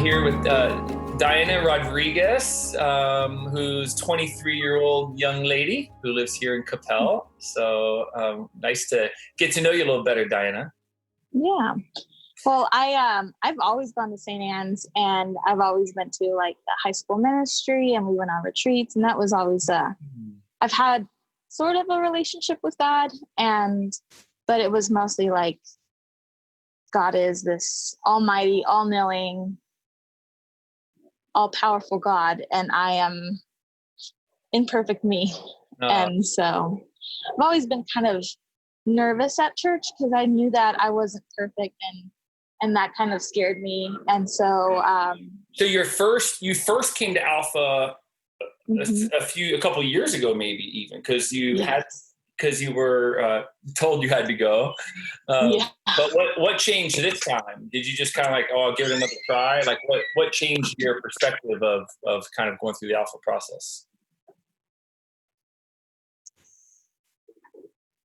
here with Diana Rodriguez, who's 23-year-old young lady who lives here in Capel. So nice to get to know you a little better, Diana. Yeah. Well, I've always gone to St. Anne's, and I've always been to like the high school ministry, and we went on retreats, and that was always I've had sort of a relationship with God, but it was mostly like God is this almighty, all-knowing, all-powerful God, and I am imperfect me. And so I've always been kind of nervous at church because I knew that I wasn't perfect, and that kind of scared me. And so So you first came to Alpha a couple of years ago, maybe even because you were told you had to go. But what changed this time? Did you just kind of like, oh, I'll give it another try? Like what changed your perspective of kind of going through the Alpha process?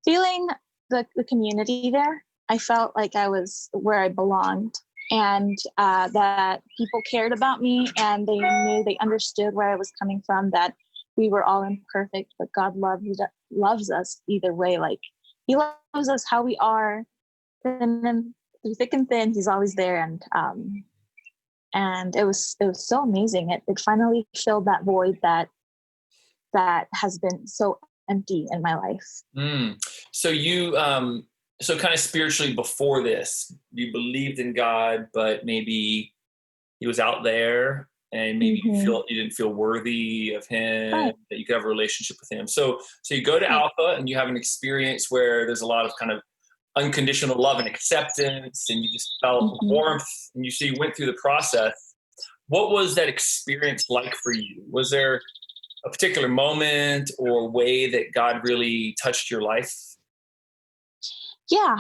Feeling the community there, I felt like I was where I belonged, and that people cared about me, and they understood where I was coming from, that we were all imperfect, but God loves us either way. Like he loves us how we are, and then through thick and thin, he's always there. And it was so amazing. It finally filled that void that has been so empty in my life. So you, so kind of spiritually before this, you believed in God, but maybe he was out there, and maybe you didn't feel worthy of him, right, that you could have a relationship with him. So you go to Alpha and you have an experience where there's a lot of kind of unconditional love and acceptance, and you just felt warmth, and you went through the process. What was that experience like for you? Was there a particular moment or way that God really touched your life? Yeah.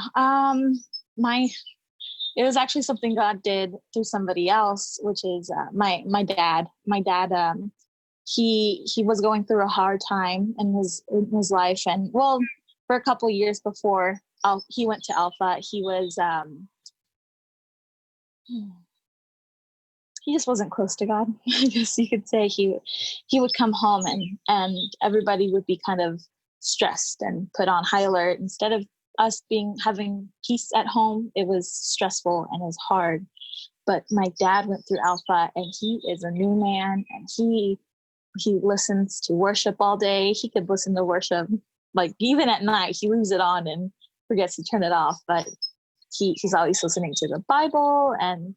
It was actually something God did through somebody else, which is my dad. My dad, he was going through a hard time in his life, and well, for a couple of years before he went to Alpha, he was he just wasn't close to God. I guess you could say he would come home and everybody would be kind of stressed and put on high alert. Instead of us having peace at home, it was stressful and it was hard. But my dad went through Alpha, and he is a new man, and he listens to worship all day. He could listen to worship like even at night. He leaves it on and forgets to turn it off, but he's always listening to the Bible, and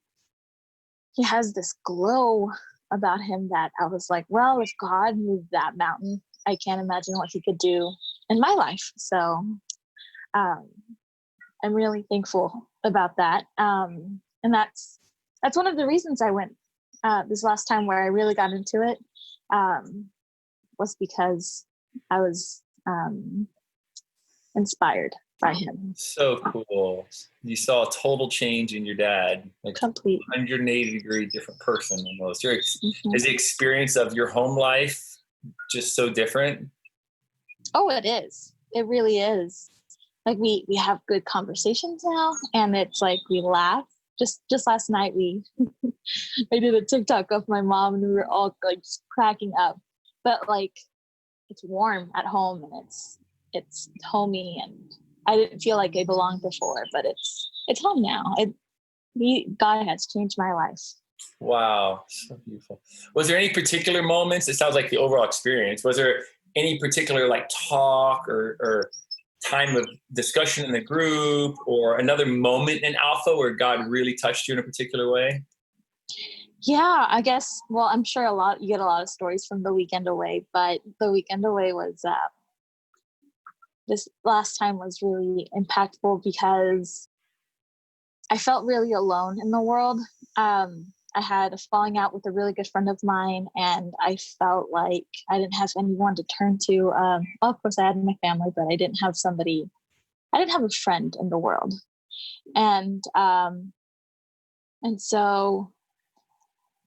he has this glow about him that I was like, well, if God moved that mountain, I can't imagine what he could do in my life. So I'm really thankful about that. And that's one of the reasons I went this last time, where I really got into it, was because I was inspired by him. So cool. You saw a total change in your dad, like complete 180-degree different person almost. Is the experience of your home life just so different? Oh, it is. It really is. Like we have good conversations now, and it's like we laugh. Just last night I did a TikTok of my mom, and we were all like just cracking up. But like it's warm at home, and it's homey, and I didn't feel like I belonged before, but it's home now. God has changed my life. Wow, so beautiful. Was there any particular moments? It sounds like the overall experience. Was there any particular like talk or time of discussion in the group, or another moment in Alpha where God really touched you in a particular way? Yeah, I guess. Well, I'm sure you get a lot of stories from the weekend away, but the weekend away was this last time was really impactful because I felt really alone in the world. I had a falling out with a really good friend of mine, and I felt like I didn't have anyone to turn to. Well, of course, I had my family, but I didn't have a friend in the world. And so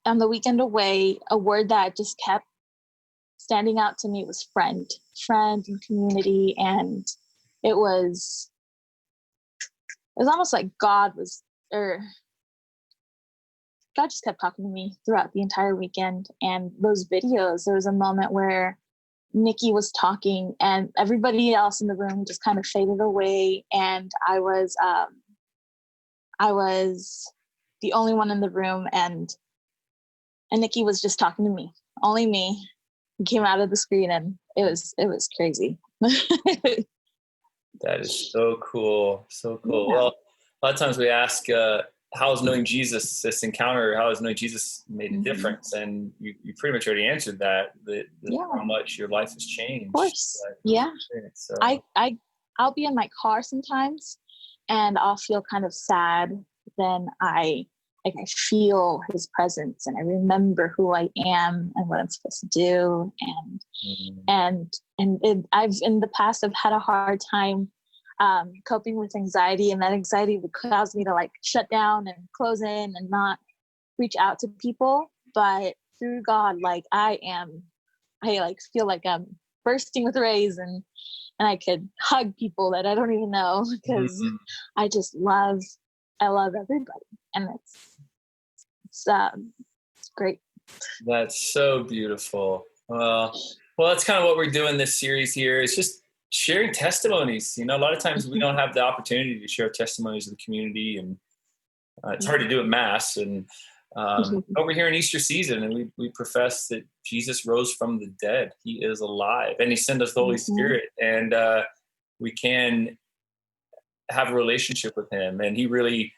on the weekend away, a word that just kept standing out to me was friend and community. And it was almost like God was, or God just kept talking to me throughout the entire weekend. And those videos, there was a moment where Nikki was talking and everybody else in the room just kind of faded away. And I was the only one in the room, and Nikki was just talking to me, only me. He came out of the screen, and it was crazy. That is so cool. So cool. Yeah. Well, a lot of times we ask, how has knowing Jesus, this encounter, how has knowing Jesus made a difference? And you pretty much already answered that, how much your life has changed. Of course. Yeah. So. I'll be in my car sometimes and I'll feel kind of sad. Then I feel his presence and I remember who I am and what I'm supposed to do. I've in the past, I've had a hard time coping with anxiety, and that anxiety would cause me to like shut down and close in and not reach out to people. But through God, like I like feel like I'm bursting with rays, and I could hug people that I don't even know, because I love everybody, and it's great. That's so beautiful. Well, that's kind of what we're doing this series here. It's just sharing testimonies. A lot of times we don't have the opportunity to share testimonies with the community, and it's hard to do at Mass. And over here in Easter season, and we profess that Jesus rose from the dead. He is alive, and he sent us the Holy Spirit, and we can have a relationship with him, and he really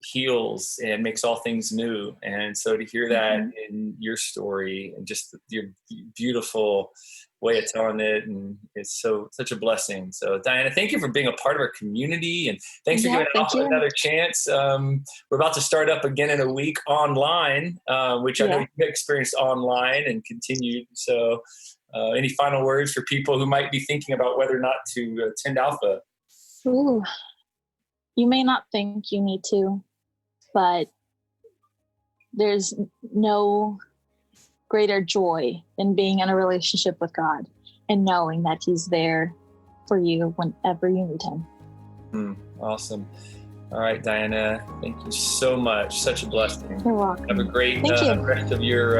heals and makes all things new. And so to hear that in your story, and just your beautiful way of telling it, and it's such a blessing. So Diana, thank you for being a part of our community, and thanks for giving us another chance. We're about to start up again in a week online, which I know you've experienced online and continued. So any final words for people who might be thinking about whether or not to attend Alpha? Ooh. You may not think you need to, but there's no greater joy than being in a relationship with God and knowing that he's there for you whenever you need him. Awesome. All right, Diana, thank you so much. Such a blessing. You're welcome. Have a great rest of your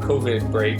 COVID break.